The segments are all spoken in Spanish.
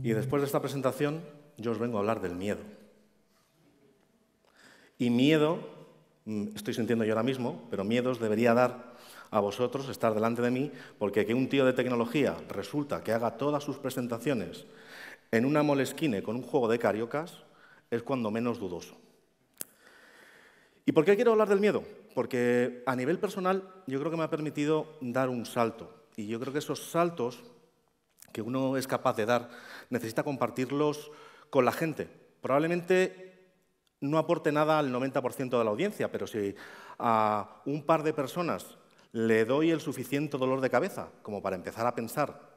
Y después de esta presentación, yo os vengo a hablar del miedo. Y miedo, estoy sintiendo yo ahora mismo, pero miedo os debería dar a vosotros estar delante de mí, porque que un tío de tecnología resulta que haga todas sus presentaciones en una Moleskine con un juego de cariocas es cuando menos dudoso. ¿Y por qué quiero hablar del miedo? Porque a nivel personal yo creo que me ha permitido dar un salto. Y yo creo que esos saltos que uno es capaz de dar necesita compartirlos con la gente. Probablemente no aporte nada al 90% de la audiencia, pero si a un par de personas le doy el suficiente dolor de cabeza como para empezar a pensar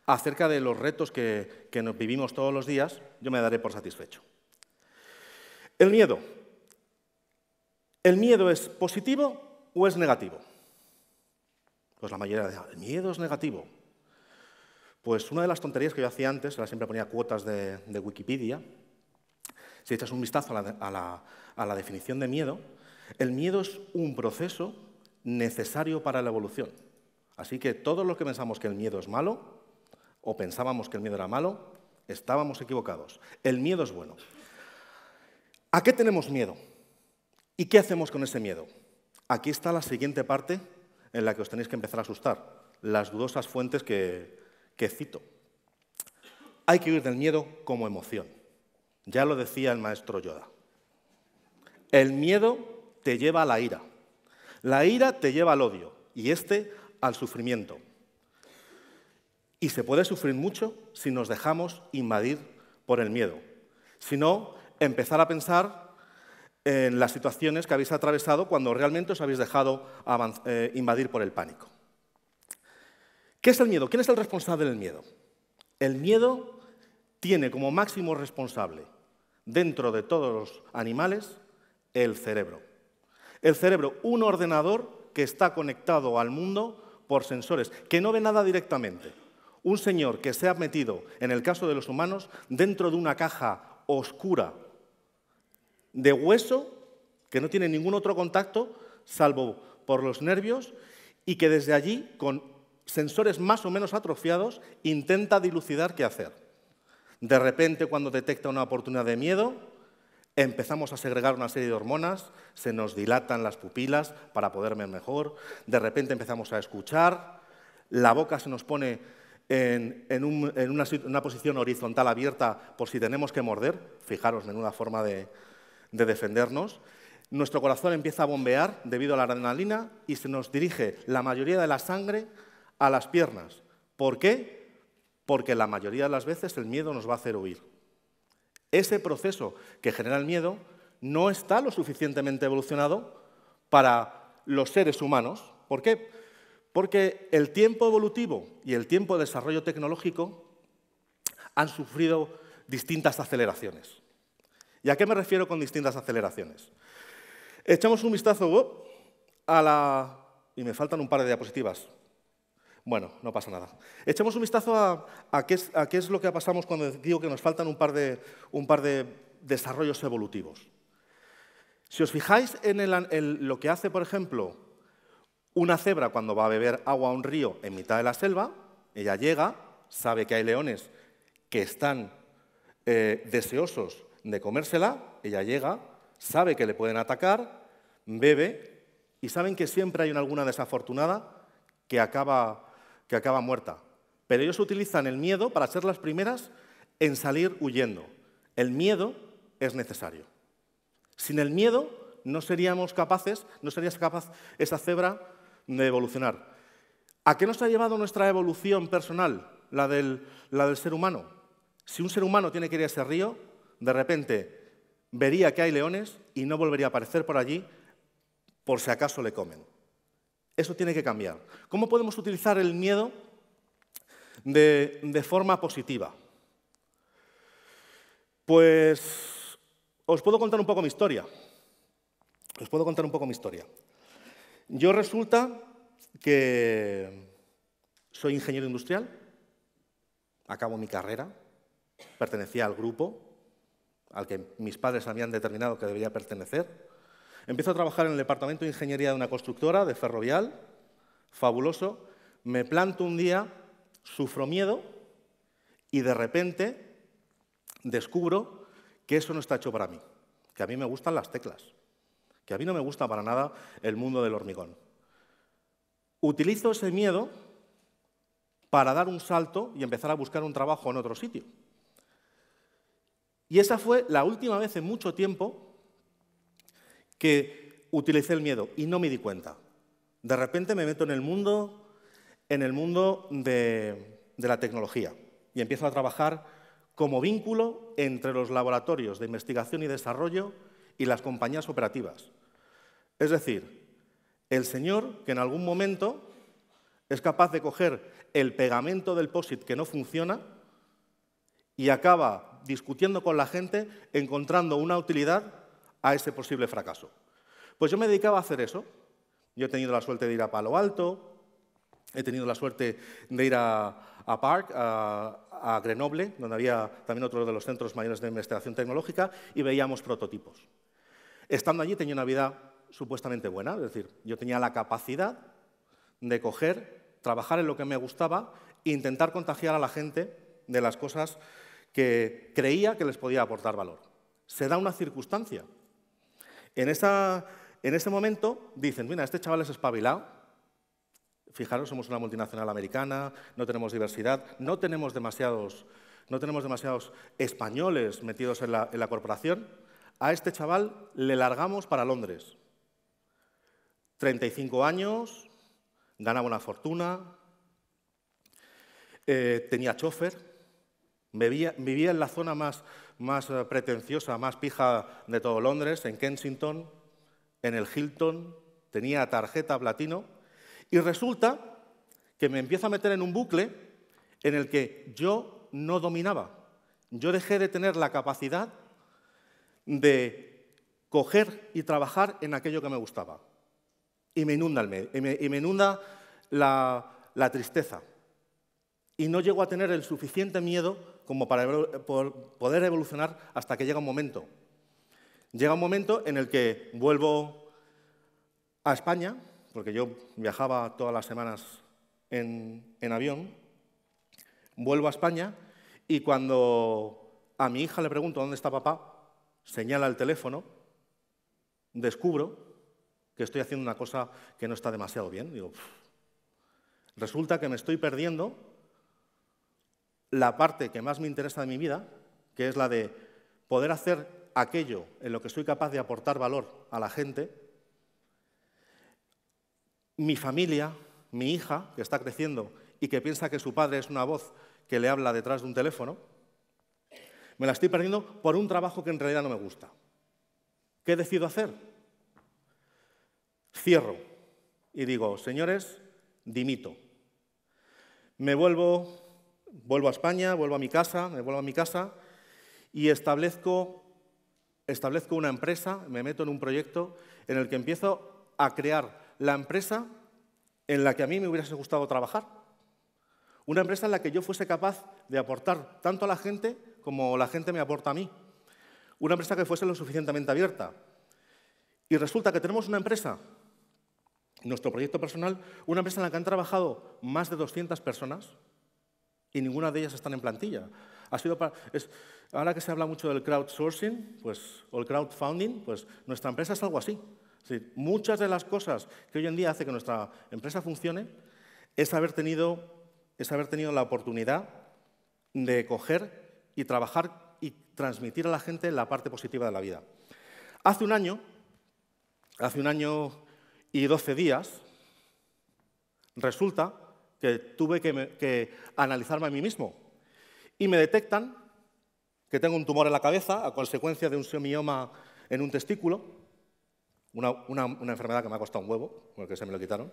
acerca de los retos que nos vivimos todos los días, yo me daré por satisfecho. El miedo. ¿El miedo es positivo o es negativo? Pues la mayoría dice, el miedo es negativo. Pues una de las tonterías que yo hacía antes, ahora siempre ponía cuotas de Wikipedia, si echas un vistazo a la definición de miedo, el miedo es un proceso necesario para la evolución. Así que todos los que pensamos que el miedo es malo, o pensábamos que el miedo era malo, estábamos equivocados. El miedo es bueno. ¿A qué tenemos miedo? ¿Y qué hacemos con ese miedo? Aquí está la siguiente parte en la que os tenéis que empezar a asustar, las dudosas fuentes que cito. Hay que huir del miedo como emoción. Ya lo decía el maestro Yoda. El miedo te lleva a la ira. La ira te lleva al odio y al sufrimiento. Y se puede sufrir mucho si nos dejamos invadir por el miedo. Si no, empezar a pensar en las situaciones que habéis atravesado cuando realmente os habéis dejado invadir por el pánico. ¿Qué es el miedo? ¿Quién es el responsable del miedo? El miedo tiene como máximo responsable, dentro de todos los animales, el cerebro. El cerebro, un ordenador que está conectado al mundo por sensores, que no ve nada directamente. Un señor que se ha metido, en el caso de los humanos, dentro de una caja oscura de hueso que no tiene ningún otro contacto, salvo por los nervios, y que desde allí, con sensores más o menos atrofiados, intenta dilucidar qué hacer. De repente, cuando detecta una oportunidad de miedo, empezamos a segregar una serie de hormonas, se nos dilatan las pupilas para poder ver mejor, de repente empezamos a escuchar, la boca se nos pone en una posición horizontal abierta por si tenemos que morder, fijaros, menuda forma de defendernos. Nuestro corazón empieza a bombear debido a la adrenalina y se nos dirige la mayoría de la sangre a las piernas. ¿Por qué? Porque la mayoría de las veces el miedo nos va a hacer huir. Ese proceso que genera el miedo no está lo suficientemente evolucionado para los seres humanos. ¿Por qué? Porque el tiempo evolutivo y el tiempo de desarrollo tecnológico han sufrido distintas aceleraciones. ¿Y a qué me refiero con distintas aceleraciones? Echamos un vistazo y me faltan un par de diapositivas. Bueno, no pasa nada. Echamos un vistazo a qué es lo que pasamos cuando digo que nos faltan un par de desarrollos evolutivos. Si os fijáis en lo que hace, por ejemplo, una cebra cuando va a beber agua a un río en mitad de la selva, ella llega, sabe que hay leones que están deseosos de comérsela, ella llega, sabe que le pueden atacar, bebe y saben que siempre hay alguna desafortunada que acaba muerta. Pero ellos utilizan el miedo para ser las primeras en salir huyendo. El miedo es necesario. Sin el miedo no sería capaz esa cebra de evolucionar. ¿A qué nos ha llevado nuestra evolución personal, la del ser humano? Si un ser humano tiene que ir a ese río, de repente vería que hay leones y no volvería a aparecer por allí por si acaso le comen. Eso tiene que cambiar. ¿Cómo podemos utilizar el miedo de forma positiva? Pues os puedo contar un poco mi historia. Yo resulta que soy ingeniero industrial, acabo mi carrera, pertenecía al grupo al que mis padres habían determinado que debería pertenecer. Empiezo a trabajar en el departamento de ingeniería de una constructora de Ferrovial, fabuloso. Me planto un día, sufro miedo y de repente descubro que eso no está hecho para mí, que a mí me gustan las teclas, que a mí no me gusta para nada el mundo del hormigón. Utilizo ese miedo para dar un salto y empezar a buscar un trabajo en otro sitio. Y esa fue la última vez en mucho tiempo que utilicé el miedo y no me di cuenta. De repente me meto en el mundo de la tecnología y empiezo a trabajar como vínculo entre los laboratorios de investigación y desarrollo y las compañías operativas. Es decir, el señor que en algún momento es capaz de coger el pegamento del POSIT que no funciona y acaba discutiendo con la gente, encontrando una utilidad a ese posible fracaso. Pues yo me dedicaba a hacer eso. Yo he tenido la suerte de ir a Palo Alto, he tenido la suerte de ir a Park, a Grenoble, donde había también otro de los centros mayores de investigación tecnológica, y veíamos prototipos. Estando allí tenía una vida supuestamente buena, es decir, yo tenía la capacidad de trabajar en lo que me gustaba e intentar contagiar a la gente de las cosas que creía que les podía aportar valor. Se da una circunstancia. En ese momento dicen, mira, este chaval es espabilado. Fijaros, somos una multinacional americana, no tenemos diversidad, no tenemos demasiados españoles metidos en la corporación. A este chaval le largamos para Londres. 35 años, ganaba una fortuna, tenía chofer, vivía en la zona más pretenciosa, más pija de todo Londres, en Kensington, en el Hilton, tenía tarjeta platino, y resulta que me empiezo a meter en un bucle en el que yo no dominaba. Yo dejé de tener la capacidad de coger y trabajar en aquello que me gustaba. Y me inunda la tristeza. Y no llego a tener el suficiente miedo como para poder evolucionar hasta que llega un momento. Llega un momento en el que vuelvo a España, porque yo viajaba todas las semanas en avión, vuelvo a España y cuando a mi hija le pregunto dónde está papá, señala el teléfono, descubro que estoy haciendo una cosa que no está demasiado bien. Digo, resulta que me estoy perdiendo la parte que más me interesa de mi vida, que es la de poder hacer aquello en lo que soy capaz de aportar valor a la gente. Mi familia, mi hija, que está creciendo y que piensa que su padre es una voz que le habla detrás de un teléfono, me la estoy perdiendo por un trabajo que en realidad no me gusta. ¿Qué decido hacer? Cierro y digo, señores, dimito. Me vuelvo a España, vuelvo a mi casa y establezco una empresa, me meto en un proyecto en el que empiezo a crear la empresa en la que a mí me hubiese gustado trabajar. Una empresa en la que yo fuese capaz de aportar tanto a la gente como la gente me aporta a mí. Una empresa que fuese lo suficientemente abierta. Y resulta que tenemos una empresa, nuestro proyecto personal, una empresa en la que han trabajado más de 200 personas y ninguna de ellas están en plantilla. Ahora que se habla mucho del crowdsourcing o el crowdfunding, pues nuestra empresa es algo así. Es decir, muchas de las cosas que hoy en día hace que nuestra empresa funcione es haber tenido la oportunidad de coger y trabajar y transmitir a la gente la parte positiva de la vida. Hace un año y 12 días, resulta que tuve que analizarme a mí mismo y me detectan que tengo un tumor en la cabeza a consecuencia de un semioma en un testículo, una enfermedad que me ha costado un huevo, porque se me lo quitaron.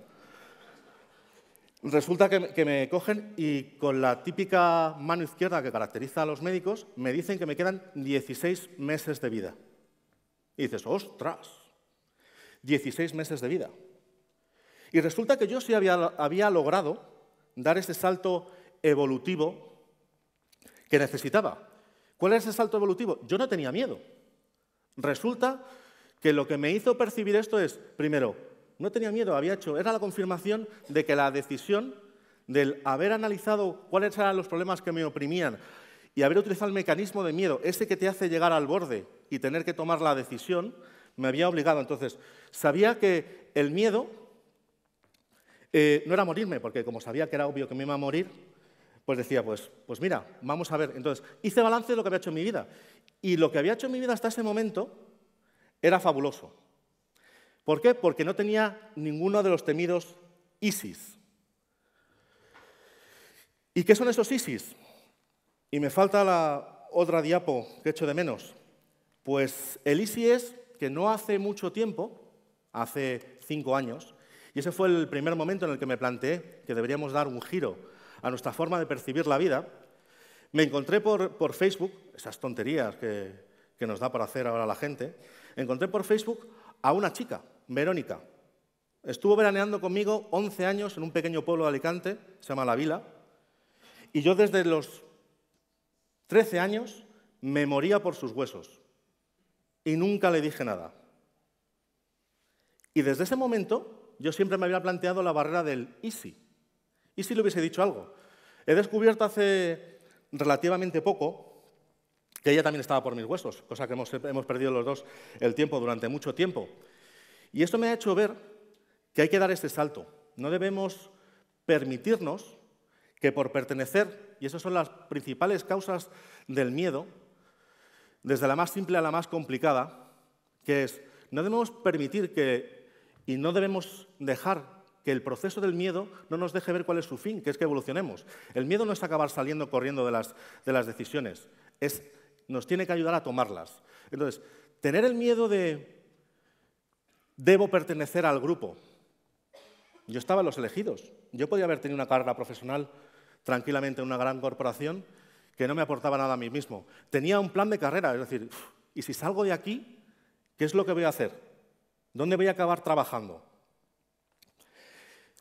Resulta que me cogen y con la típica mano izquierda que caracteriza a los médicos, me dicen que me quedan 16 meses de vida. Y dices, ¡ostras! 16 meses de vida. Y resulta que yo sí había logrado dar ese salto evolutivo que necesitaba. ¿Cuál era ese salto evolutivo? Yo no tenía miedo. Resulta que lo que me hizo percibir esto es, primero, no tenía miedo, era la confirmación de que la decisión del haber analizado cuáles eran los problemas que me oprimían, Y haber utilizado el mecanismo de miedo, ese que te hace llegar al borde y tener que tomar la decisión, me había obligado. Entonces, sabía que el miedo no era morirme, porque como sabía que era obvio que me iba a morir, pues decía, pues mira, vamos a ver. Entonces, hice balance de lo que había hecho en mi vida. Y lo que había hecho en mi vida hasta ese momento era fabuloso. ¿Por qué? Porque no tenía ninguno de los temidos ISIS. ¿Y qué son esos ISIS? Y me falta la otra diapo que echo de menos. Pues el ISIS es que no hace mucho tiempo, hace 5 años, y ese fue el primer momento en el que me planteé que deberíamos dar un giro a nuestra forma de percibir la vida, me encontré por Facebook, esas tonterías que nos da por hacer ahora la gente, encontré por Facebook a una chica, Verónica. Estuvo veraneando conmigo 11 años en un pequeño pueblo de Alicante, se llama La Vila, y yo desde los 13 años me moría por sus huesos y nunca le dije nada. Y desde ese momento yo siempre me había planteado la barrera del ¿y si? ¿Y si le hubiese dicho algo? He descubierto hace relativamente poco que ella también estaba por mis huesos, cosa que hemos perdido los dos el tiempo durante mucho tiempo. Y esto me ha hecho ver que hay que dar este salto. No debemos permitirnos que por pertenecer, y esas son las principales causas del miedo, desde la más simple a la más complicada, que es, no debemos permitir que, y no debemos dejar que el proceso del miedo no nos deje ver cuál es su fin, que es que evolucionemos. El miedo no es acabar saliendo corriendo de las decisiones, nos tiene que ayudar a tomarlas. Entonces, tener el miedo de debo pertenecer al grupo. Yo estaba en los elegidos. Yo podía haber tenido una carrera profesional tranquilamente en una gran corporación que no me aportaba nada a mí mismo. Tenía un plan de carrera, es decir, ¿y si salgo de aquí, qué es lo que voy a hacer? ¿Dónde voy a acabar trabajando?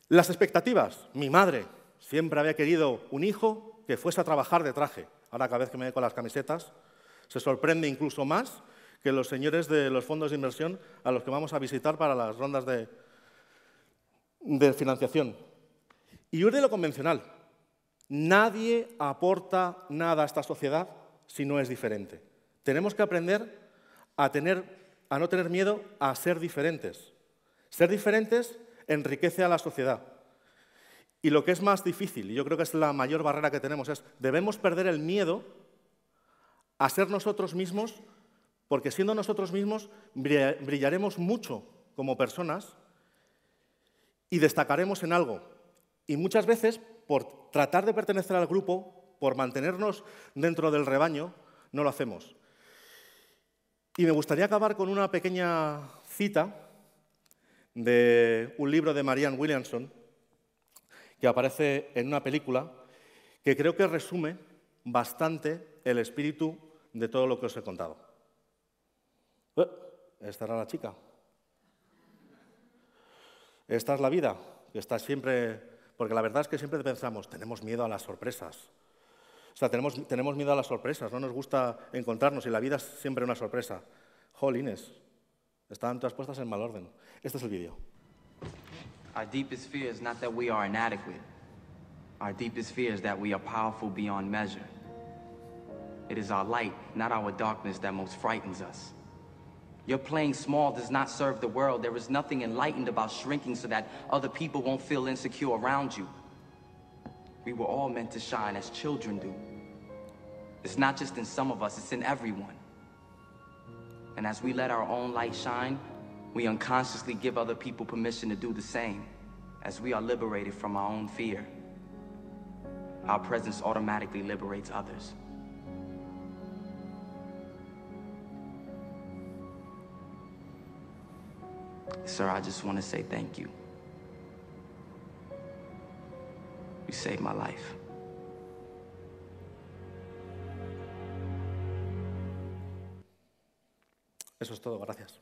Las expectativas. Mi madre siempre había querido un hijo que fuese a trabajar de traje. Ahora cada vez que me ve con las camisetas, se sorprende incluso más que los señores de los fondos de inversión a los que vamos a visitar para las rondas de financiación. Y huir de lo convencional. Nadie aporta nada a esta sociedad si no es diferente. Tenemos que aprender a no tener miedo a ser diferentes. Ser diferentes enriquece a la sociedad. Y lo que es más difícil, y yo creo que es la mayor barrera que tenemos, es debemos perder el miedo a ser nosotros mismos, porque siendo nosotros mismos brillaremos mucho como personas y destacaremos en algo. Y muchas veces, por tratar de pertenecer al grupo, por mantenernos dentro del rebaño, no lo hacemos. Y me gustaría acabar con una pequeña cita de un libro de Marianne Williamson, que aparece en una película, que creo que resume bastante el espíritu de todo lo que os he contado. Esta era la chica. Esta es la vida, que está siempre... Porque la verdad es que siempre pensamos, tenemos miedo a las sorpresas. O sea, tenemos miedo a las sorpresas, no nos gusta encontrarnos y la vida es siempre una sorpresa. Jolines, estaban todas puestas en mal orden. Este es el vídeo. Our deepest fear is not that we are inadequate. Our deepest fear is that we are powerful beyond measure. It is our light, not our darkness, that most frightens us. Your playing small does not serve the world. There is nothing enlightened about shrinking so that other people won't feel insecure around you. We were all meant to shine as children do. It's not just in some of us, it's in everyone. And as we let our own light shine, we unconsciously give other people permission to do the same. As we are liberated from our own fear, our presence automatically liberates others. Sir, I just want to say thank you. You saved my life. Eso es todo, gracias.